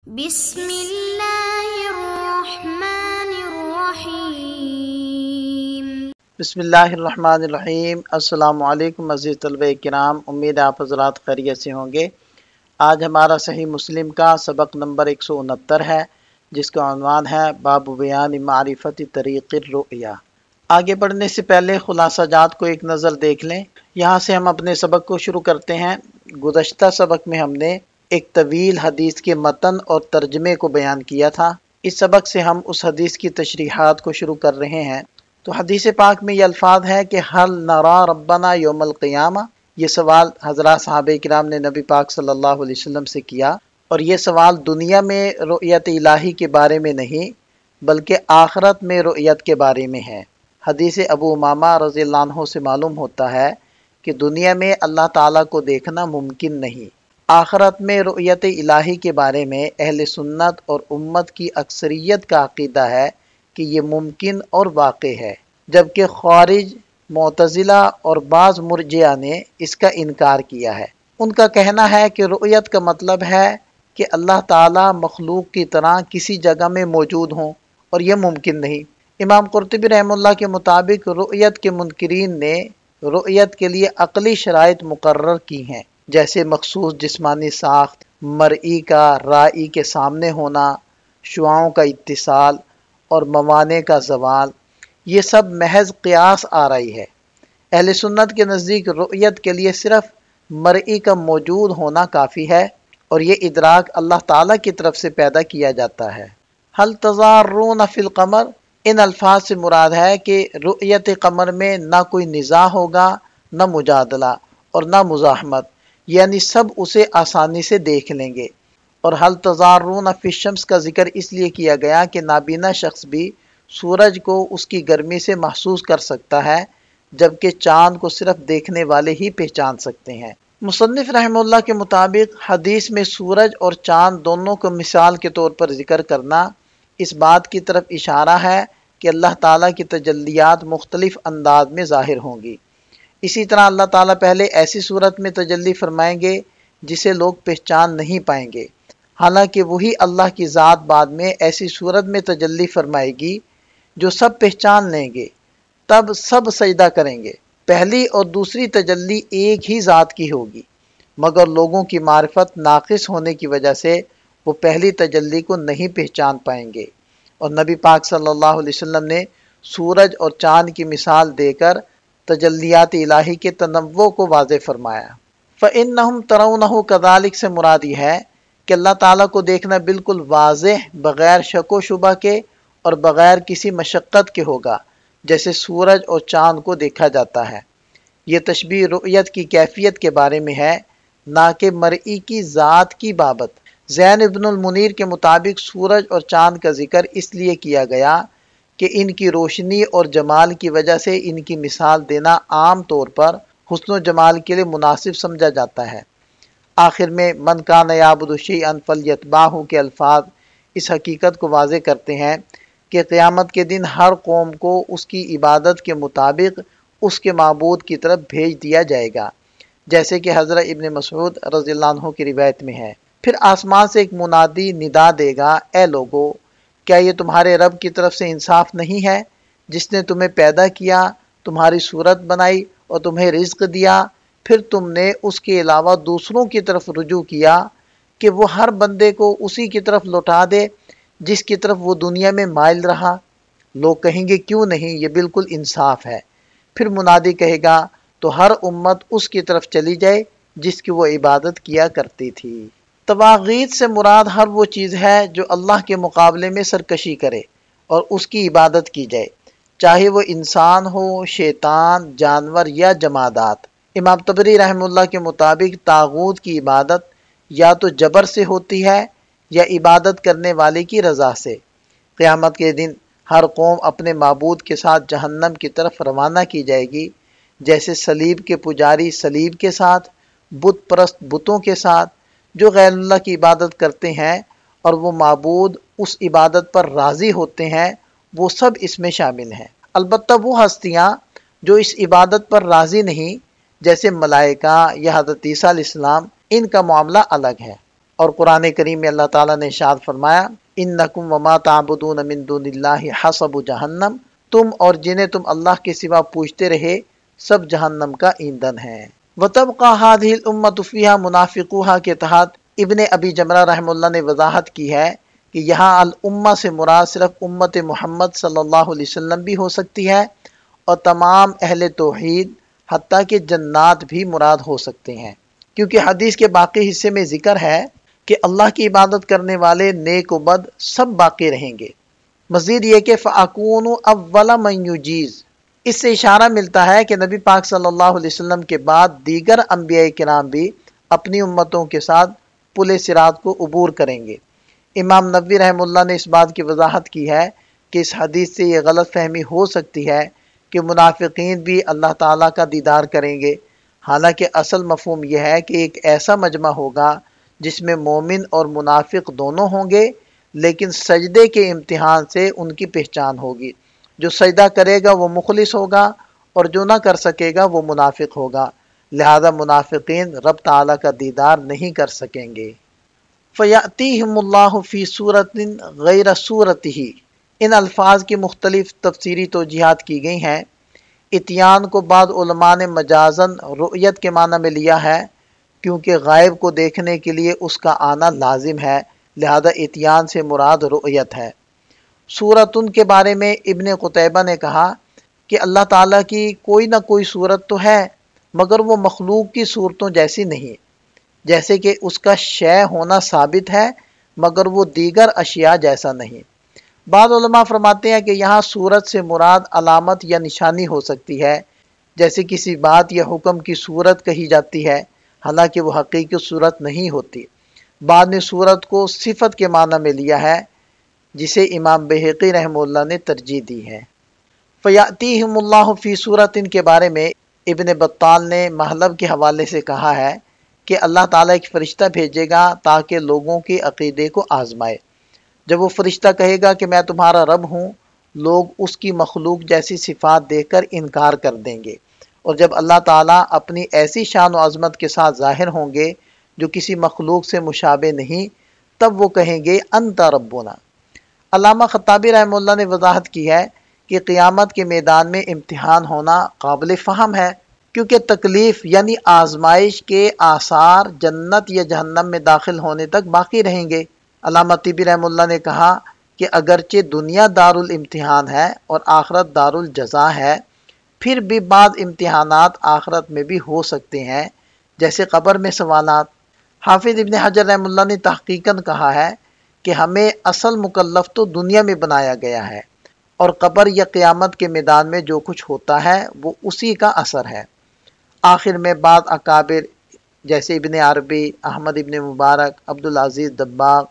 بسم اللہ الرحمن الرحیم۔ بسم اللہ الرحمن الرحیم۔ السلام علیکم عزیز طلبہ کرام، امید ہے آپ حضرات خیریت سے ہوں گے۔ آج ہمارا صحیح مسلم کا سبق نمبر 169 ہے، جس کا عنوان ہے باب بیان معرفت طریق الرؤیا۔ آگے بڑھنے سے پہلے خلاصہ جات کو ایک نظر دیکھ لیں۔ یہاں سے ہم اپنے سبق کو شروع کرتے ہیں۔ گزشتہ سبق میں ہم نے ایک طویل حدیث کے متن اور ترجمے کو بیان کیا تھا۔ اس سبق سے ہم اس حدیث کی تشریحات کو شروع کر رہے ہیں۔ تو حدیث پاک میں یہ الفاظ ہے کہ حل نرا ربنا یوم القیامہ۔ یہ سوال حضرات صحابہ کرام نے نبی پاک صلی اللہ علیہ وسلم سے کیا، اور یہ سوال دنیا میں رؤیت الہی کے بارے میں نہیں بلکہ آخرت میں رؤیت کے بارے میں ہے۔ حدیث ابو امامہ رضی اللہ عنہ سے معلوم ہوتا ہے کہ دنیا میں اللہ تعالیٰ کو دیکھنا ممکن نہیں۔ آخرت میں رؤیت الہی کے بارے میں اہل سنت اور امت کی اکثریت کا عقیدہ ہے کہ یہ ممکن اور واقع ہے، جبکہ خوارج، معتزلہ اور بعض مرجئہ نے اس کا انکار کیا ہے۔ ان کا کہنا ہے کہ رؤیت کا مطلب ہے کہ اللہ تعالیٰ مخلوق کی طرح کسی جگہ میں موجود ہوں، اور یہ ممکن نہیں۔ امام قرطبی رحمہ اللہ کے مطابق رؤیت کے منکرین نے رؤیت کے لیے عقلی شرائط مقرر کی ہیں، جیسے مخصوص جسمانی ساخت، مرئی کا رائی کے سامنے ہونا، شعاؤں کا اتصال اور موانع کا زوال۔ یہ سب محض قیاس آرائی ہے۔ اہل سنت کے نزدیک رؤیت کے لیے صرف مرئی کا موجود ہونا کافی ہے، اور یہ ادراک اللہ تعالیٰ کی طرف سے پیدا کیا جاتا ہے۔ حل تضارون فی القمر، ان الفاظ سے مراد ہے کہ رؤیت قمر میں نہ کوئی نزاع ہوگا، نہ مجادلہ اور نہ مزاحمت، یعنی سب اسے آسانی سے دیکھ لیں گے۔ اور حل تضارون فی الشمس کا ذکر اس لیے کیا گیا کہ نابینا شخص بھی سورج کو اس کی گرمی سے محسوس کر سکتا ہے، جبکہ چاند کو صرف دیکھنے والے ہی پہچان سکتے ہیں۔ مصنف رحمہ اللہ کے مطابق حدیث میں سورج اور چاند دونوں کو مثال کے طور پر ذکر کرنا اس بات کی طرف اشارہ ہے کہ اللہ تعالیٰ کی تجلیات مختلف انداز میں ظاہر ہوں گی۔ اسی طرح اللہ تعالیٰ پہلے ایسی صورت میں تجلی فرمائیں گے جسے لوگ پہچان نہیں پائیں گے، حالانکہ وہی اللہ کی ذات بعد میں ایسی صورت میں تجلی فرمائے گی جو سب پہچان لیں گے، تب سب سجدہ کریں گے۔ پہلی اور دوسری تجلی ایک ہی ذات کی ہوگی، مگر لوگوں کی معرفت ناقص ہونے کی وجہ سے وہ پہلی تجلی کو نہیں پہچان پائیں گے۔ اور نبی پاک صلی اللہ علیہ وسلم نے سورج اور چاند کی مثال دے کر تجلیات الہی کے تنوع کو واضح فرمایا۔ فَإِنَّهُمْ تَرَوْنَهُ كَذَلِكَ سے مراد یہ ہے کہ اللہ تعالیٰ کو دیکھنا بالکل واضح، بغیر شک و شبہ کے اور بغیر کسی مشقت کے ہوگا، جیسے سورج اور چاند کو دیکھا جاتا ہے۔ یہ تشبیہ رؤیت کی کیفیت کے بارے میں ہے، نہ کہ مرئی کی ذات کی بابت۔ زین ابن المنیر کے مطابق سورج اور چاند کا ذکر اس لیے کیا گیا کہ ان کی روشنی اور جمال کی وجہ سے ان کی مثال دینا عام طور پر حسن و جمال کے لیے مناسب سمجھا جاتا ہے۔ آخر میں من کان یعبد شیئا فلیتبعہ کے الفاظ اس حقیقت کو واضح کرتے ہیں کہ قیامت کے دن ہر قوم کو اس کی عبادت کے مطابق اس کے معبود کی طرف بھیج دیا جائے گا، جیسے کہ حضرت ابن مسعود رضی اللہ عنہ کی روایت میں ہے۔ پھر آسمان سے ایک منادی ندا دے گا، اے لوگو، کیا یہ تمہارے رب کی طرف سے انصاف نہیں ہے، جس نے تمہیں پیدا کیا، تمہاری صورت بنائی اور تمہیں رزق دیا، پھر تم نے اس کے علاوہ دوسروں کی طرف رجوع کیا کہ وہ ہر بندے کو اسی کی طرف لوٹا دے جس کی طرف وہ دنیا میں مائل رہا۔ لوگ کہیں گے کیوں نہیں، یہ بالکل انصاف ہے۔ پھر منادی کہے گا تو ہر امت اس کی طرف چلی جائے جس کی وہ عبادت کیا کرتی تھی۔ طواغیت سے مراد ہر وہ چیز ہے جو اللہ کے مقابلے میں سرکشی کرے اور اس کی عبادت کی جائے، چاہے وہ انسان ہو، شیطان، جانور یا جمادات۔ امام طبری رحمہ اللہ کے مطابق طاغوت کی عبادت یا تو جبر سے ہوتی ہے یا عبادت کرنے والے کی رضا سے۔ قیامت کے دن ہر قوم اپنے معبود کے ساتھ جہنم کی طرف روانہ کی جائے گی، جیسے صلیب کے پجاری صلیب کے ساتھ، بت پرست بتوں کے ساتھ، جو غیر اللہ کی عبادت کرتے ہیں اور وہ معبود اس عبادت پر راضی ہوتے ہیں، وہ سب اس میں شامل ہیں۔ البتہ وہ ہستیاں جو اس عبادت پر راضی نہیں، جیسے ملائکہ یا حضرت عیسیٰ علیہ السلام، ان کا معاملہ الگ ہے۔ اور قرآن کریم میں اللہ تعالیٰ نے ارشاد فرمایا انکم وما تعبدون من دون اللہ حسب جہنم، تم اور جنہیں تم اللہ کے سوا پوجتے رہے سب جہنم کا ایندھن ہے۔ وتبقى هذه الامة فيها منافقوها کے تحت ابن ابی جمرہ رحمہ اللہ نے وضاحت کی ہے کہ یہاں الامہ سے مراد صرف امت محمد صلی اللہ علیہ وسلم بھی ہو سکتی ہے اور تمام اہل توحید حتیٰ کہ جنات بھی مراد ہو سکتے ہیں، کیونکہ حدیث کے باقی حصے میں ذکر ہے کہ اللہ کی عبادت کرنے والے نیک و بد سب باقی رہیں گے۔ مزید یہ کہ فَأَكُونُ أَوَّلَ مَن يُجِيزُ، اس سے اشارہ ملتا ہے کہ نبی پاک صلی اللہ علیہ وسلم کے بعد دیگر انبیاء کرام بھی اپنی امتوں کے ساتھ پل صراط کو عبور کریں گے۔ امام نووی رحمہ اللہ نے اس بات کی وضاحت کی ہے کہ اس حدیث سے یہ غلط فہمی ہو سکتی ہے کہ منافقین بھی اللہ تعالیٰ کا دیدار کریں گے، حالانکہ اصل مفہوم یہ ہے کہ ایک ایسا مجمع ہوگا جس میں مومن اور منافق دونوں ہوں گے، لیکن سجدے کے امتحان سے ان کی پہچان ہوگی۔ جو سجدہ کرے گا وہ مخلص ہوگا اور جو نہ کر سکے گا وہ منافق ہوگا، لہذا منافقین رب تعالیٰ کا دیدار نہیں کر سکیں گے۔ فَيَأْتِيهِمُ اللَّهُ فِي صُورَةٍ غَيْرَ صُورَتِهِ، ان الفاظ کی مختلف تفسیری توجیہات کی گئی ہیں۔ اتیان کو بعض علماء نے مجازاً رؤیت کے معنی میں لیا ہے، کیونکہ غائب کو دیکھنے کے لیے اس کا آنا لازم ہے، لہذا اتیان سے مراد رؤیت ہے۔ صورتن کے بارے میں ابن قتیبہ نے کہا کہ اللہ تعالیٰ کی کوئی نہ کوئی صورت تو ہے، مگر وہ مخلوق کی صورتوں جیسی نہیں، جیسے کہ اس کا شے ہونا ثابت ہے مگر وہ دیگر اشیاء جیسا نہیں۔ بعض علماء فرماتے ہیں کہ یہاں صورت سے مراد علامت یا نشانی ہو سکتی ہے، جیسے کسی بات یا حکم کی صورت کہی جاتی ہے حالانکہ وہ حقیقی صورت نہیں ہوتی۔ بعد نے صورت کو صفت کے معنی میں لیا ہے، جسے امام بہقی رحمہ اللہ نے ترجیح دی ہے۔ فَيَأْتِيهِمُ اللَّهُ فِي صُورَةٍ کے بارے میں ابن بطال نے محلب کے حوالے سے کہا ہے کہ اللہ تعالیٰ ایک فرشتہ بھیجے گا تاکہ لوگوں کے عقیدے کو آزمائے۔ جب وہ فرشتہ کہے گا کہ میں تمہارا رب ہوں، لوگ اس کی مخلوق جیسی صفات دیکھ کر انکار کر دیں گے، اور جب اللہ تعالیٰ اپنی ایسی شان و عظمت کے ساتھ ظاہر ہوں گے جو کسی مخلوق سے مشابہ نہیں، تب وہ کہیں گے انت ربنا۔ علامہ خطابی رحمہ اللہ نے وضاحت کی ہے کہ قیامت کے میدان میں امتحان ہونا قابل فہم ہے، کیونکہ تکلیف یعنی آزمائش کے آثار جنت یا جہنم میں داخل ہونے تک باقی رہیں گے۔ علامہ طبی رحمہ اللہ نے کہا کہ اگرچہ دنیا دار الامتحان ہے اور آخرت دار الجزا ہے، پھر بھی بعض امتحانات آخرت میں بھی ہو سکتے ہیں، جیسے قبر میں سوالات۔ حافظ ابن حجر رحمہ اللہ نے تحقیقاً کہا ہے کہ ہمیں اصل مکلف تو دنیا میں بنایا گیا ہے، اور قبر یا قیامت کے میدان میں جو کچھ ہوتا ہے وہ اسی کا اثر ہے۔ آخر میں بعض اکابر جیسے ابن عربی، احمد ابن مبارک، عبدالعزیز دباغ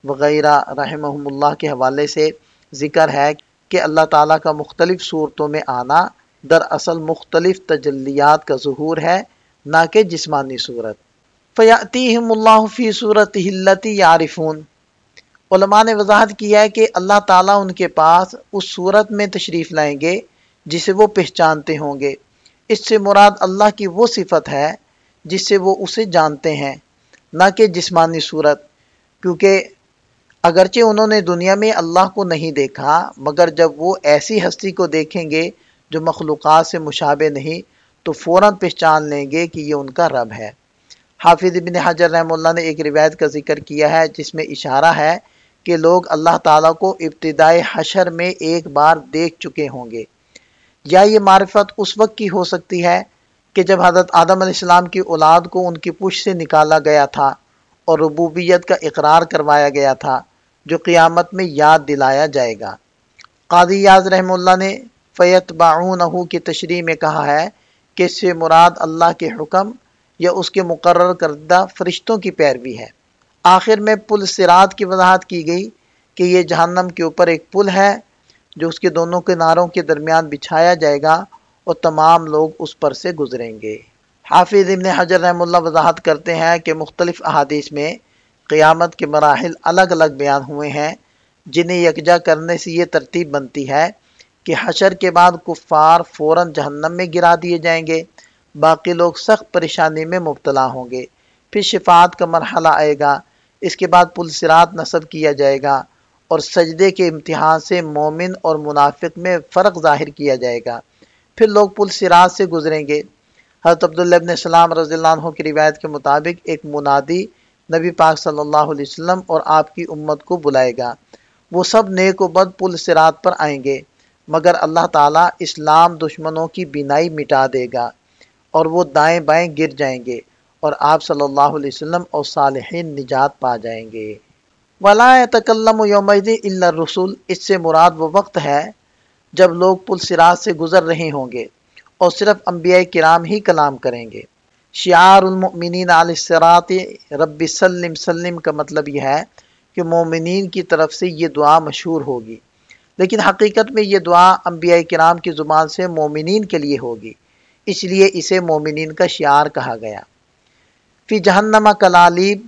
وغیرہ رحمہم اللہ کے حوالے سے ذکر ہے کہ اللہ تعالیٰ کا مختلف صورتوں میں آنا دراصل مختلف تجلیات کا ظہور ہے، نہ کہ جسمانی صورت۔ فَيَأْتِيهِمُ اللَّهُ فِي صُورَتِهِ الَّتِي يَعْرِفُونَ، علماء نے وضاحت کیا ہے کہ اللہ تعالیٰ ان کے پاس اس صورت میں تشریف لائیں گے جسے وہ پہچانتے ہوں گے۔ اس سے مراد اللہ کی وہ صفت ہے جس سے وہ اسے جانتے ہیں، نہ کہ جسمانی صورت، کیونکہ اگرچہ انہوں نے دنیا میں اللہ کو نہیں دیکھا، مگر جب وہ ایسی ہستی کو دیکھیں گے جو مخلوقات سے مشابہ نہیں تو فوراً پہچان لیں گے کہ یہ ان کا رب ہے۔ حافظ ابن حجر رحمہ اللہ نے ایک روایت کا ذکر کیا ہے جس میں اشارہ ہے کہ لوگ اللہ تعالیٰ کو ابتدائے حشر میں ایک بار دیکھ چکے ہوں گے، یا یہ معرفت اس وقت کی ہو سکتی ہے کہ جب حضرت آدم علیہ السلام کی اولاد کو ان کی پشت سے نکالا گیا تھا اور ربوبیت کا اقرار کروایا گیا تھا، جو قیامت میں یاد دلایا جائے گا۔ قاضی یاز رحمہ اللہ نے فَيَتْبَعُونَهُ کی تشریح میں کہا ہے کہ اس سے مراد اللہ کے حکم یا اس کے مقرر کردہ فرشتوں کی پیروی ہے۔ آخر میں پل صراط کی وضاحت کی گئی کہ یہ جہنم کے اوپر ایک پل ہے جو اس کے دونوں کناروں کے درمیان بچھایا جائے گا اور تمام لوگ اس پر سے گزریں گے۔ حافظ ابن حجر رحمہ اللہ وضاحت کرتے ہیں کہ مختلف احادیث میں قیامت کے مراحل الگ الگ بیان ہوئے ہیں، جنہیں یکجا کرنے سے یہ ترتیب بنتی ہے کہ حشر کے بعد کفار فوراً جہنم میں گرا دیے جائیں گے، باقی لوگ سخت پریشانی میں مبتلا ہوں گے، پھر شفاعت کا مرحلہ آئے گا، اس کے بعد پل صراط نصب کیا جائے گا اور سجدے کے امتحان سے مومن اور منافق میں فرق ظاہر کیا جائے گا۔ پھر لوگ پل صراط سے گزریں گے۔ حضرت عبداللہ ابن سلام رضی اللہ عنہ کی روایت کے مطابق ایک منادی نبی پاک صلی اللہ علیہ وسلم اور آپ کی امت کو بلائے گا۔ وہ سب نیک و بد پل صراط پر آئیں گے، مگر اللہ تعالیٰ اسلام دشمنوں کی بینائی مٹا دے گا اور وہ دائیں بائیں گر جائیں گے اور آپ صلی اللہ علیہ وسلم اور صالحین نجات پا جائیں گے۔ وَلَا يَتَكَلَّمُ يَوْمَئِذٍ إِلَّا الرُّسُلُ، اس سے مراد وہ وقت ہے جب لوگ پل صراط سے گزر رہے ہوں گے اور صرف انبیاء کرام ہی کلام کریں گے۔ شعار المؤمنین علی الصراط رب سلم سلم کا مطلب یہ ہے کہ مومنین کی طرف سے یہ دعا مشہور ہوگی، لیکن حقیقت میں یہ دعا انبیاء کرام کی زبان سے مومنین کے لیے ہوگی، اس لیے اسے مومنین کا شعار کہا گیا۔ فی جہنم کلالیب،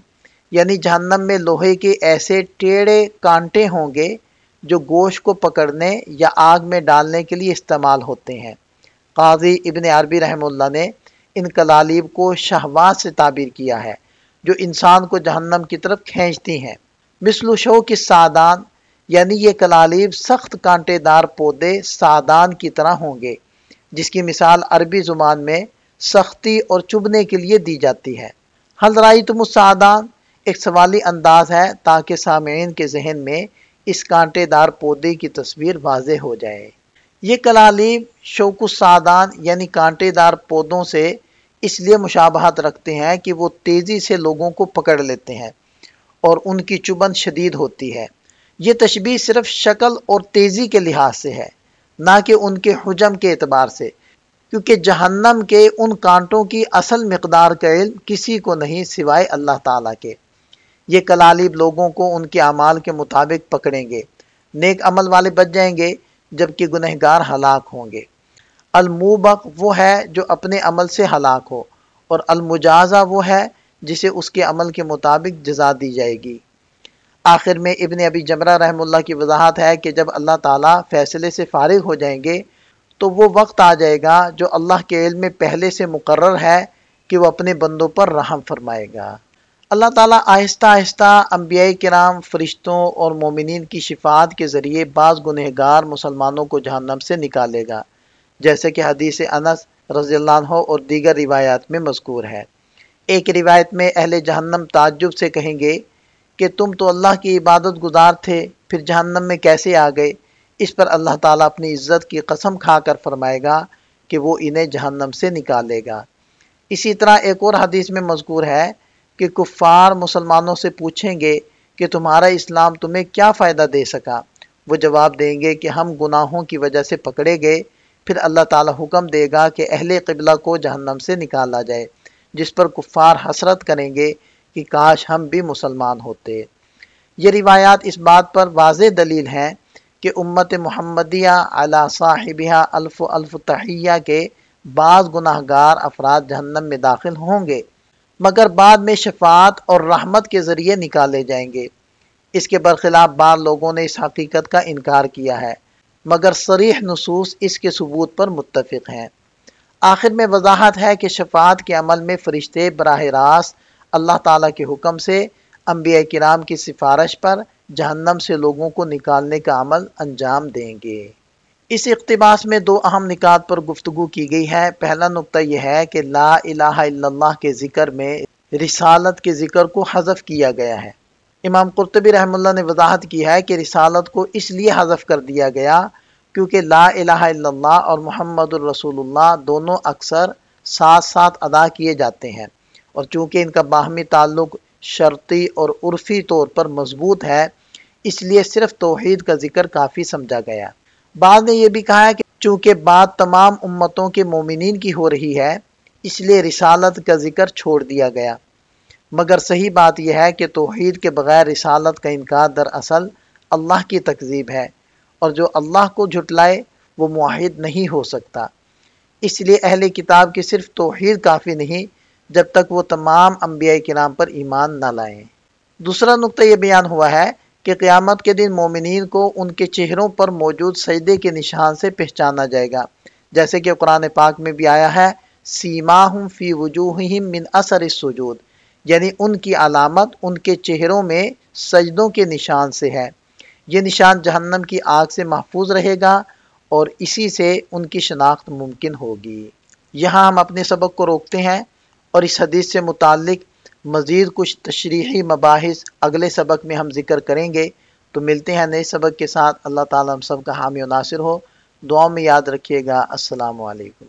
یعنی جہنم میں لوہے کے ایسے ٹیڑھے کانٹے ہوں گے جو گوشت کو پکڑنے یا آگ میں ڈالنے کے لیے استعمال ہوتے ہیں۔ قاضی ابن عربی رحمہ اللہ نے ان کلالیب کو شہوات سے تعبیر کیا ہے جو انسان کو جہنم کی طرف کھینچتی ہیں۔ مثل شوک السعدان، یعنی یہ کلالیب سخت کانٹے دار پودے سعدان کی طرح ہوں گے، جس کی مثال عربی زبان میں سختی اور چبھنے کے لیے دی جاتی ہے۔ حل رأیتم السعدان ایک سوالی انداز ہے تاکہ سامعین کے ذہن میں اس کانٹے دار پودے کی تصویر واضح ہو جائے۔ یہ کلالیب شوک السعدان یعنی کانٹے دار پودوں سے اس لیے مشابہت رکھتے ہیں کہ وہ تیزی سے لوگوں کو پکڑ لیتے ہیں اور ان کی چبھن شدید ہوتی ہے۔ یہ تشبیہ صرف شکل اور تیزی کے لحاظ سے ہے، نہ کہ ان کے حجم کے اعتبار سے، کیونکہ جہنم کے ان کانٹوں کی اصل مقدار کا علم کسی کو نہیں سوائے اللہ تعالیٰ کے۔ یہ کلالیب لوگوں کو ان کے اعمال کے مطابق پکڑیں گے، نیک عمل والے بچ جائیں گے جبکہ گنہگار ہلاک ہوں گے۔ الموبق وہ ہے جو اپنے عمل سے ہلاک ہو، اور المجازہ وہ ہے جسے اس کے عمل کے مطابق جزا دی جائے گی۔ آخر میں ابن ابی جمرہ رحمہ اللہ کی وضاحت ہے کہ جب اللہ تعالیٰ فیصلے سے فارغ ہو جائیں گے تو وہ وقت آ جائے گا جو اللہ کے علم میں پہلے سے مقرر ہے کہ وہ اپنے بندوں پر رحم فرمائے گا۔ اللہ تعالیٰ آہستہ آہستہ انبیاء کرام، فرشتوں اور مومنین کی شفاعت کے ذریعے بعض گنہگار مسلمانوں کو جہنم سے نکالے گا، جیسے کہ حدیث انس رضی اللہ عنہ اور دیگر روایات میں مذکور ہے۔ ایک روایت میں اہل جہنم تعجب سے کہیں گے کہ تم تو اللہ کی عبادت گزار تھے، پھر جہنم میں کیسے آ گئے؟ اس پر اللہ تعالیٰ اپنی عزت کی قسم کھا کر فرمائے گا کہ وہ انہیں جہنم سے نکالے گا۔ اسی طرح ایک اور حدیث میں مذکور ہے کہ کفار مسلمانوں سے پوچھیں گے کہ تمہارا اسلام تمہیں کیا فائدہ دے سکا؟ وہ جواب دیں گے کہ ہم گناہوں کی وجہ سے پکڑے گئے۔ پھر اللہ تعالیٰ حکم دے گا کہ اہل قبلہ کو جہنم سے نکالا جائے، جس پر کفار حسرت کریں گے کہ کاش ہم بھی مسلمان ہوتے۔ یہ روایات اس بات پر واضح دلیل ہیں کہ امت محمدیہ علی صاحبہ الف الف تحیہ کے بعض گناہگار افراد جہنم میں داخل ہوں گے، مگر بعد میں شفاعت اور رحمت کے ذریعے نکالے جائیں گے۔ اس کے برخلاف بعض لوگوں نے اس حقیقت کا انکار کیا ہے، مگر صریح نصوص اس کے ثبوت پر متفق ہیں۔ آخر میں وضاحت ہے کہ شفاعت کے عمل میں فرشتے براہ راست اللہ تعالیٰ کے حکم سے انبیاء کرام کی سفارش پر جہنم سے لوگوں کو نکالنے کا عمل انجام دیں گے۔ اس اقتباس میں دو اہم نکات پر گفتگو کی گئی ہے۔ پہلا نقطہ یہ ہے کہ لا الہ الا اللہ کے ذکر میں رسالت کے ذکر کو حذف کیا گیا ہے۔ امام قرطبی رحمہ اللہ نے وضاحت کی ہے کہ رسالت کو اس لیے حذف کر دیا گیا کیونکہ لا الہ الا اللہ اور محمد الرسول اللہ دونوں اکثر ساتھ ساتھ ادا کیے جاتے ہیں، اور چونکہ ان کا باہمی تعلق شرطی اور عرفی طور پر مضبوط ہے، اس لیے صرف توحید کا ذکر کافی سمجھا گیا۔ بعض نے یہ بھی کہا ہے کہ چونکہ بات تمام امتوں کے مومنین کی ہو رہی ہے، اس لیے رسالت کا ذکر چھوڑ دیا گیا، مگر صحیح بات یہ ہے کہ توحید کے بغیر رسالت کا انکار دراصل اللہ کی تکذیب ہے، اور جو اللہ کو جھٹلائے وہ موحد نہیں ہو سکتا۔ اس لیے اہل کتاب کی صرف توحید کافی نہیں جب تک وہ تمام انبیاء کرام پر ایمان نہ لائیں۔ دوسرا نقطہ یہ بیان ہوا ہے کہ قیامت کے دن مومنین کو ان کے چہروں پر موجود سجدے کے نشان سے پہچانا جائے گا، جیسے کہ قرآن پاک میں بھی آیا ہے سیماہم فی وجوہہم من اثر السجود، یعنی ان کی علامت ان کے چہروں میں سجدوں کے نشان سے ہے۔ یہ نشان جہنم کی آگ سے محفوظ رہے گا اور اسی سے ان کی شناخت ممکن ہوگی۔ یہاں ہم اپنے سبق کو روکتے ہیں اور اس حدیث سے متعلق مزید کچھ تشریحی مباحث اگلے سبق میں ہم ذکر کریں گے۔ تو ملتے ہیں نئے سبق کے ساتھ۔ اللہ تعالیٰ ہم سب کا حامی و ناصر ہو۔ دعاؤں میں یاد رکھیے گا۔ السلام علیکم۔